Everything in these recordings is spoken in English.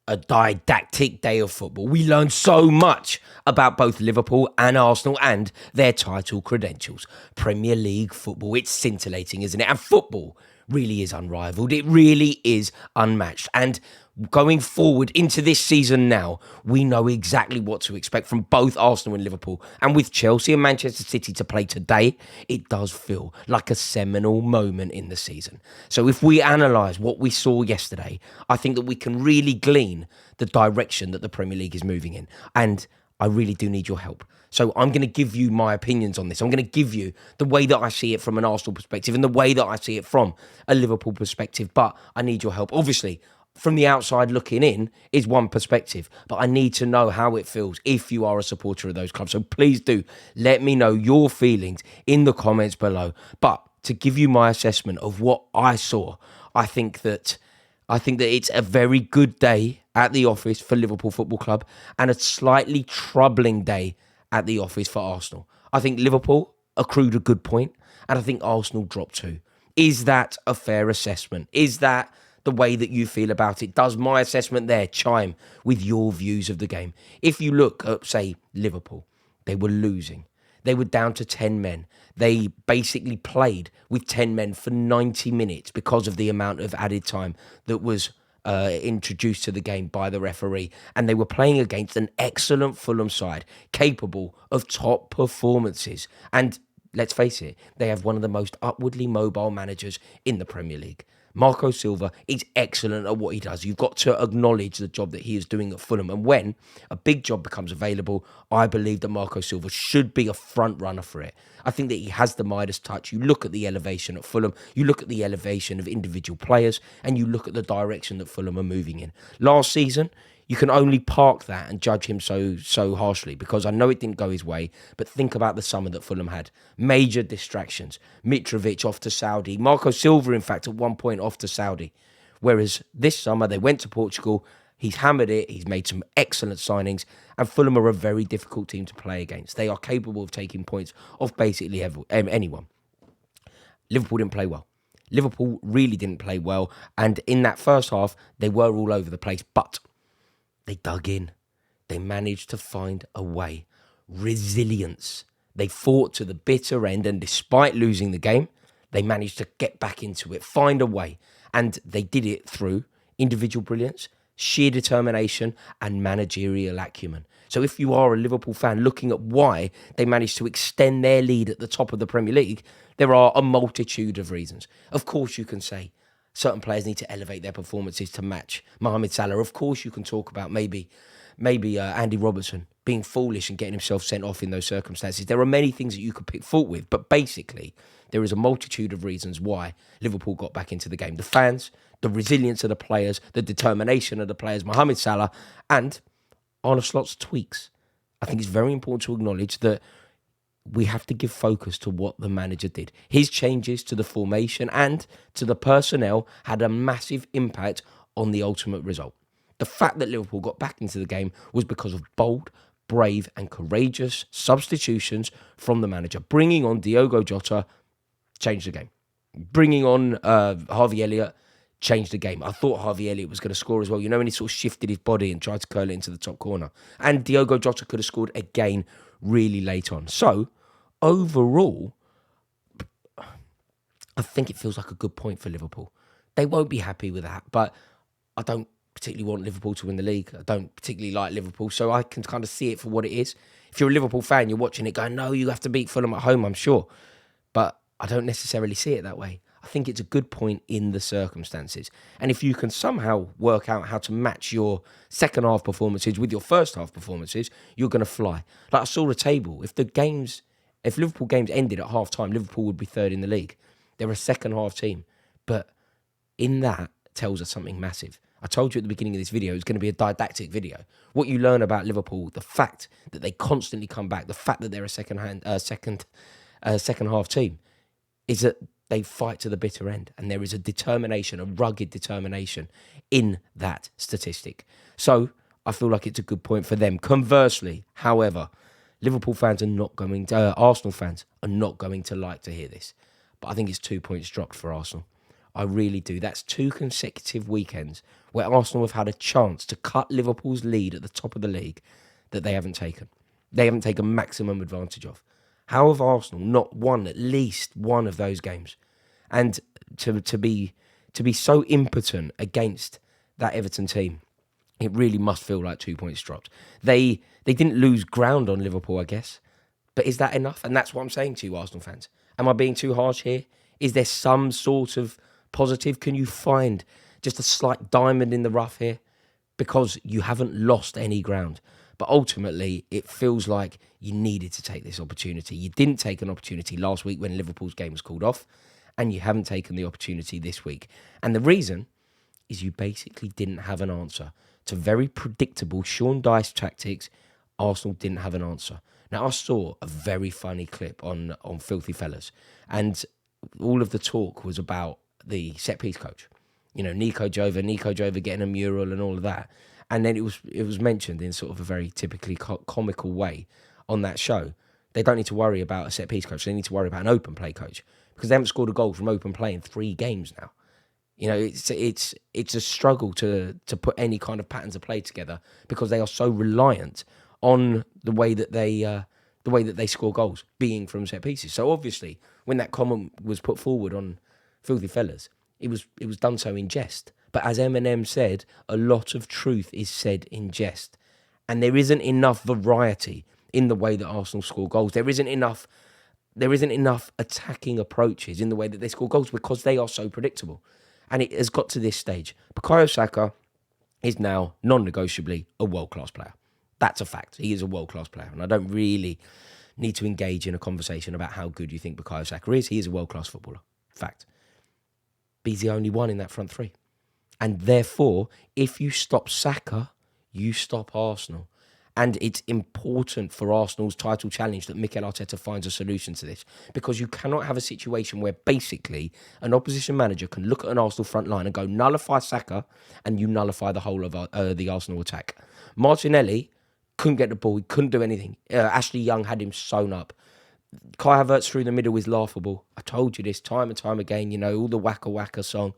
a didactic day of football. We learned so much about both Liverpool and Arsenal and their title credentials. Premier League football, it's scintillating, isn't it? And football really is unrivaled. It really is unmatched. And going forward into this season now, we know exactly what to expect from both Arsenal and Liverpool. And with Chelsea and Manchester City to play today, it does feel like a seminal moment in the season. So if we analyse what we saw yesterday, I think that we can really glean the direction that the Premier League is moving in. And I really do need your help. So I'm going to give you my opinions on this. I'm going to give you the way that I see it from an Arsenal perspective and the way that I see it from a Liverpool perspective. But I need your help. Obviously, from the outside looking in is one perspective, but I need to know how it feels if you are a supporter of those clubs. So please do let me know your feelings in the comments below. But to give you my assessment of what I saw, I think that it's a very good day at the office for Liverpool Football Club and a slightly troubling day at the office for Arsenal. I think Liverpool accrued a good point and I think Arsenal dropped two. Is that a fair assessment? Is that the way that you feel about it? Does my assessment there chime with your views of the game? If you look at, say, Liverpool, they were losing. They were down to 10 men. They basically played with 10 men for 90 minutes because of the amount of added time that was introduced to the game by the referee. And they were playing against an excellent Fulham side, capable of top performances. And let's face it, they have one of the most upwardly mobile managers in the Premier League. Marco Silva is excellent at what he does. You've got to acknowledge the job that he is doing at Fulham. And when a big job becomes available, I believe that Marco Silva should be a front runner for it. I think that he has the Midas touch. You look at the elevation at Fulham, you look at the elevation of individual players, and you look at the direction that Fulham are moving in. Last season, you can only park that and judge him so harshly because I know it didn't go his way, but think about the summer that Fulham had. Major distractions. Mitrovic off to Saudi. Marco Silva, in fact, at one point off to Saudi. Whereas this summer, they went to Portugal. He's hammered it. He's made some excellent signings. And Fulham are a very difficult team to play against. They are capable of taking points off basically anyone. Liverpool didn't play well. Liverpool really didn't play well. And in that first half, they were all over the place. But they dug in. They managed to find a way. Resilience. They fought to the bitter end, and despite losing the game, they managed to get back into it, find a way. And they did it through individual brilliance, sheer determination, and managerial acumen. So if you are a Liverpool fan looking at why they managed to extend their lead at the top of the Premier League, there are a multitude of reasons. Of course, you can say certain players need to elevate their performances to match Mohamed Salah. Of course, you can talk about maybe Andy Robertson being foolish and getting himself sent off in those circumstances. There are many things that you could pick fault with, but basically, there is a multitude of reasons why Liverpool got back into the game. The fans, the resilience of the players, the determination of the players, Mohamed Salah, and Arne Slot's tweaks. I think it's very important to acknowledge that we have to give focus to what the manager did. His changes to the formation and to the personnel had a massive impact on the ultimate result. The fact that Liverpool got back into the game was because of bold, brave and courageous substitutions from the manager. Bringing on Diogo Jota changed the game. Bringing on Harvey Elliott changed the game. I thought Harvey Elliott was going to score as well. You know, when he sort of shifted his body and tried to curl it into the top corner. And Diogo Jota could have scored again really late on. So, overall, I think it feels like a good point for Liverpool. They won't be happy with that, but I don't particularly want Liverpool to win the league. I don't particularly like Liverpool, so I can kind of see it for what it is. If you're a Liverpool fan, you're watching it going, no, you have to beat Fulham at home, I'm sure. But I don't necessarily see it that way. I think it's a good point in the circumstances. And if you can somehow work out how to match your second half performances with your first half performances, you're going to fly. Like I saw a table. If Liverpool games ended at half time, Liverpool would be third in the league. They're a second half team. But in that tells us something massive. I told you at the beginning of this video, it's going to be a didactic video. What you learn about Liverpool, the fact that they constantly come back, the fact that they're a second half team, is that they fight to the bitter end. And there is a determination, a rugged determination in that statistic. So I feel like it's a good point for them. Conversely, however, Arsenal fans are not going to like to hear this. But I think it's 2 points dropped for Arsenal. I really do. That's 2 consecutive weekends where Arsenal have had a chance to cut Liverpool's lead at the top of the league that they haven't taken. They haven't taken maximum advantage of. How have Arsenal not won at least one of those games? And to be so impotent against that Everton team, it really must feel like 2 points dropped. They didn't lose ground on Liverpool, I guess. But is that enough? And that's what I'm saying to you, Arsenal fans. Am I being too harsh here? Is there some sort of positive? Can you find just a slight diamond in the rough here? Because you haven't lost any ground. But ultimately, it feels like you needed to take this opportunity. You didn't take an opportunity last week when Liverpool's game was called off, and you haven't taken the opportunity this week. And the reason is you basically didn't have an answer to very predictable Sean Dyche tactics. Arsenal didn't have an answer. Now, I saw a very funny clip on Filthy Fellas, and all of the talk was about the set-piece coach. You know, Nico Jova getting a mural and all of that. And then it was mentioned in sort of a very typically comical way on that show. They don't need to worry about a set-piece coach. They need to worry about an open play coach because they haven't scored a goal from open play in 3 games now. You know, it's a struggle to put any kind of patterns of play together because they are so reliant on the way that they score goals being from set pieces. So obviously, when that comment was put forward on Filthy Fellas, it was done so in jest. But as Eminem said, a lot of truth is said in jest, and there isn't enough variety in the way that Arsenal score goals. There isn't enough attacking approaches in the way that they score goals because they are so predictable. And it has got to this stage. Bukayo Saka is now non-negotiably a world-class player. That's a fact. He is a world-class player. And I don't really need to engage in a conversation about how good you think Bukayo Saka is. He is a world-class footballer. Fact. But he's the only one in that front three. And therefore, if you stop Saka, you stop Arsenal. And it's important for Arsenal's title challenge that Mikel Arteta finds a solution to this. Because you cannot have a situation where basically an opposition manager can look at an Arsenal front line and go, nullify Saka, and you nullify the whole of the Arsenal attack. Martinelli couldn't get the ball. He couldn't do anything. Ashley Young had him sewn up. Kai Havertz through the middle is laughable. I told you this time and time again, you know, all the Waka Waka song.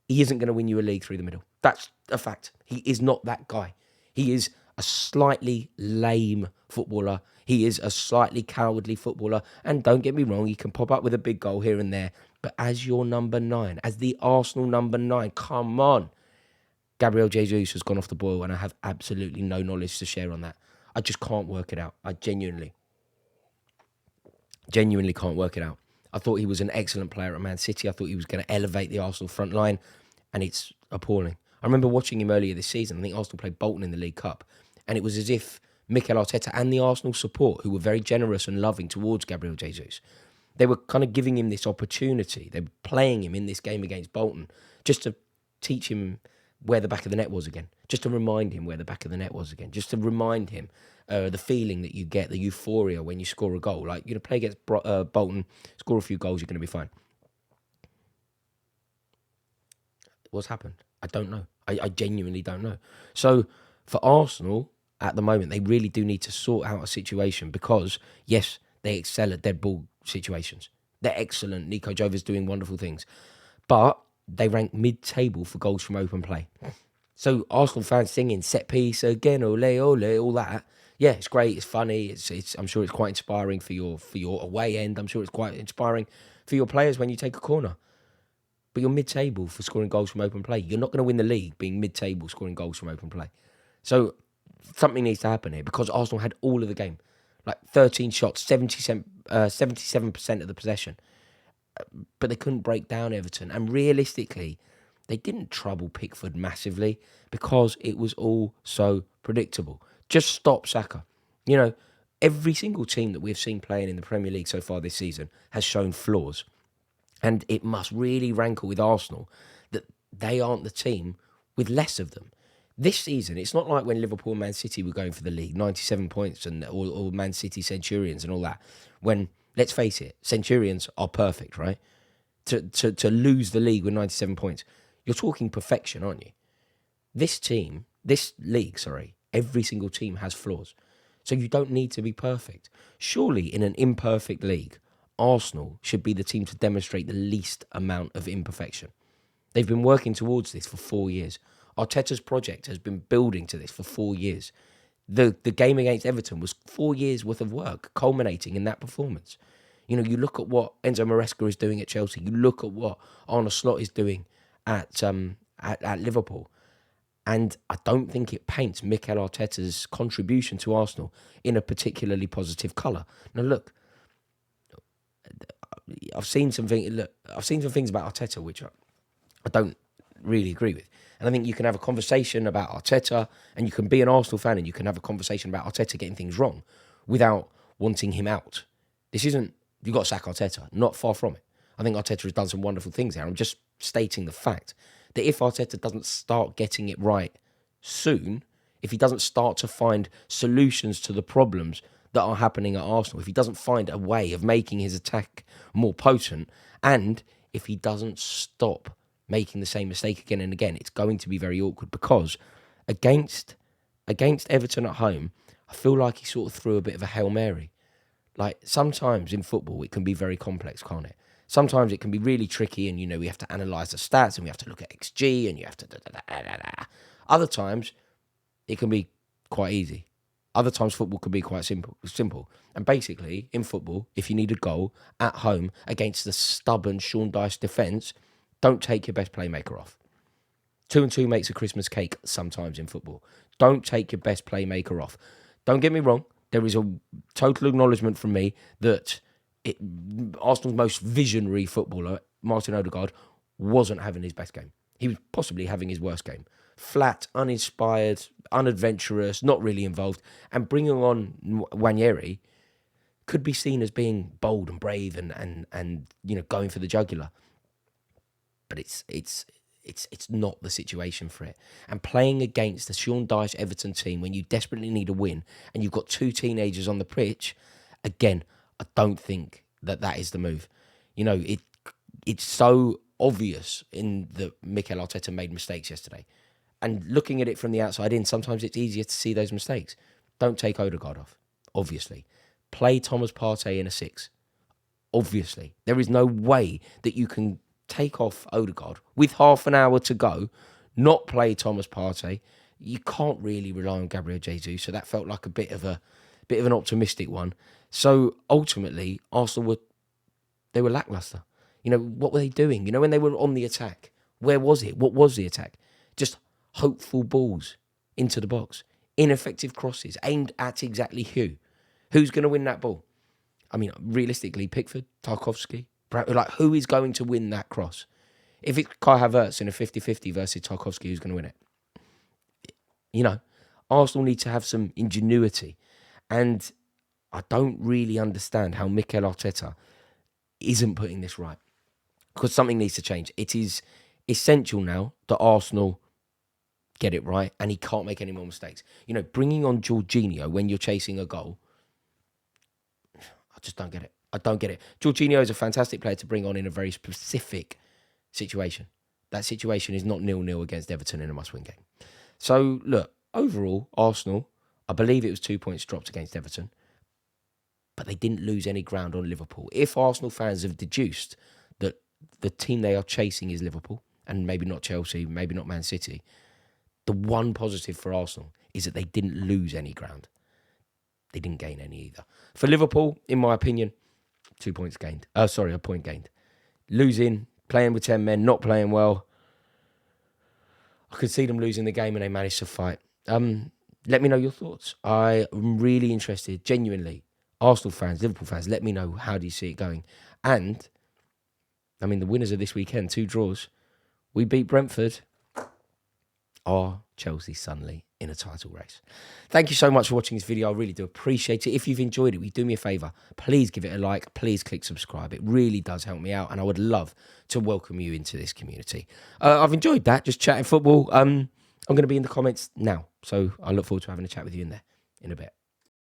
He isn't going to win you a league through the middle. That's a fact. He is not that guy. He is a slightly lame footballer. He is a slightly cowardly footballer. And don't get me wrong, he can pop up with a big goal here and there. But as your number 9, as the Arsenal number 9, come on. Gabriel Jesus has gone off the boil and I have absolutely no knowledge to share on that. I just can't work it out. I genuinely can't work it out. I thought he was an excellent player at Man City. I thought he was going to elevate the Arsenal front line, and it's appalling. I remember watching him earlier this season. I think Arsenal played Bolton in the League Cup, and it was as if Mikel Arteta and the Arsenal support, who were very generous and loving towards Gabriel Jesus, they were kind of giving him this opportunity. They were playing him in this game against Bolton just to teach him where the back of the net was again, just to remind him where the back of the net was again, just to remind him the feeling that you get, the euphoria when you score a goal. Like, you're going to play against Bolton, score a few goals, you're going to be fine. What's happened? I don't know. I genuinely don't know. So for Arsenal, at the moment, they really do need to sort out a situation because, yes, they excel at dead ball situations. They're excellent. Nico Jova's doing wonderful things. But they rank mid-table for goals from open play. So Arsenal fans singing set piece again, ole, ole, all that. Yeah, it's great. It's funny. It's. I'm sure it's quite inspiring for your away end. I'm sure it's quite inspiring for your players when you take a corner. But you're mid-table for scoring goals from open play. You're not going to win the league being mid-table scoring goals from open play. So something needs to happen here because Arsenal had all of the game. Like 13 shots, 77% of the possession. But they couldn't break down Everton. And realistically, they didn't trouble Pickford massively because it was all so predictable. Just stop Saka. You know, every single team that we've seen playing in the Premier League so far this season has shown flaws. And it must really rankle with Arsenal that they aren't the team with less of them. This season, it's not like when Liverpool and Man City were going for the league, 97 points and or Man City Centurions and all that. When, let's face it, Centurions are perfect, right? To lose the league with 97 points, you're talking perfection, aren't you? This league, every single team has flaws. So you don't need to be perfect. Surely in an imperfect league, Arsenal should be the team to demonstrate the least amount of imperfection. They've been working towards this for 4 years. Arteta's project has been building to this for 4 years. The game against Everton was 4 years worth of work, culminating in that performance. You look at what Enzo Maresca is doing at Chelsea. You look at what Arne Slot is doing at Liverpool. And I don't think it paints Mikel Arteta's contribution to Arsenal in a particularly positive colour. Now, look, I've seen some things about Arteta which I don't really agree with. And I think you can have a conversation about Arteta, and you can be an Arsenal fan, and you can have a conversation about Arteta getting things wrong without wanting him out. This isn't, you've got to sack Arteta. Not far from it. I think Arteta has done some wonderful things there. I'm just stating the fact that if Arteta doesn't start getting it right soon, if he doesn't start to find solutions to the problems that are happening at Arsenal, if he doesn't find a way of making his attack more potent, and if he doesn't stop making the same mistake again and again, it's going to be very awkward, because against Everton at home, I feel like he sort of threw a bit of a Hail Mary. Like, sometimes in football, it can be very complex, can't it? Sometimes it can be really tricky, and, we have to analyse the stats, and we have to look at XG, and you have to Other times, it can be quite easy. Other times, football can be quite simple. And basically, in football, if you need a goal at home against the stubborn Sean Dyche defence, don't take your best playmaker off. 2 and 2 makes a Christmas cake sometimes in football. Don't take your best playmaker off. Don't get me wrong. There is a total acknowledgement from me that Arsenal's most visionary footballer, Martin Odegaard, wasn't having his best game. He was possibly having his worst game. Flat, uninspired, unadventurous, not really involved. And bringing on Nwaneri could be seen as being bold and brave and going for the jugular. But it's not the situation for it. And playing against the Sean Dyche Everton team when you desperately need a win and you've got 2 teenagers on the pitch, again, I don't think that is the move. It's so obvious that Mikel Arteta made mistakes yesterday. And looking at it from the outside in, sometimes it's easier to see those mistakes. Don't take Odegaard off, obviously. Play Thomas Partey in a 6. Obviously. There is no way that you can take off Odegaard with half an hour to go, not play Thomas Partey. You can't really rely on Gabriel Jesus, so that felt like a bit of an optimistic one. So ultimately, Arsenal were lacklustre. What were they doing? When they were on the attack, where was it? What was the attack? Just hopeful balls into the box, ineffective crosses aimed at exactly who? Who's going to win that ball? I mean, realistically, Pickford, Tarkowski. Like, who is going to win that cross? If it's Kai Havertz in a 50-50 versus Tarkowski, who's going to win it? Arsenal need to have some ingenuity. And I don't really understand how Mikel Arteta isn't putting this right. Because something needs to change. It is essential now that Arsenal get it right, and he can't make any more mistakes. Bringing on Jorginho when you're chasing a goal, I just don't get it. I don't get it. Jorginho is a fantastic player to bring on in a very specific situation. That situation is not 0-0 against Everton in a must-win game. So, look, overall, Arsenal, I believe it was 2 points dropped against Everton, but they didn't lose any ground on Liverpool. If Arsenal fans have deduced that the team they are chasing is Liverpool, and maybe not Chelsea, maybe not Man City, the one positive for Arsenal is that they didn't lose any ground. They didn't gain any either. For Liverpool, in my opinion, 2 points gained. A point gained. Losing, playing with 10 men, not playing well. I could see them losing the game and they managed to fight. Let me know your thoughts. I am really interested, genuinely. Arsenal fans, Liverpool fans, let me know, how do you see it going? And, the winners of this weekend, 2 draws. We beat Brentford. Are Chelsea suddenly in a title race? Thank you so much for watching this video. I really do appreciate it. If you've enjoyed it, will you do me a favour? Please give it a like. Please click subscribe. It really does help me out, and I would love to welcome you into this community. I've enjoyed that, just chatting football. I'm going to be in the comments now, so I look forward to having a chat with you in there in a bit.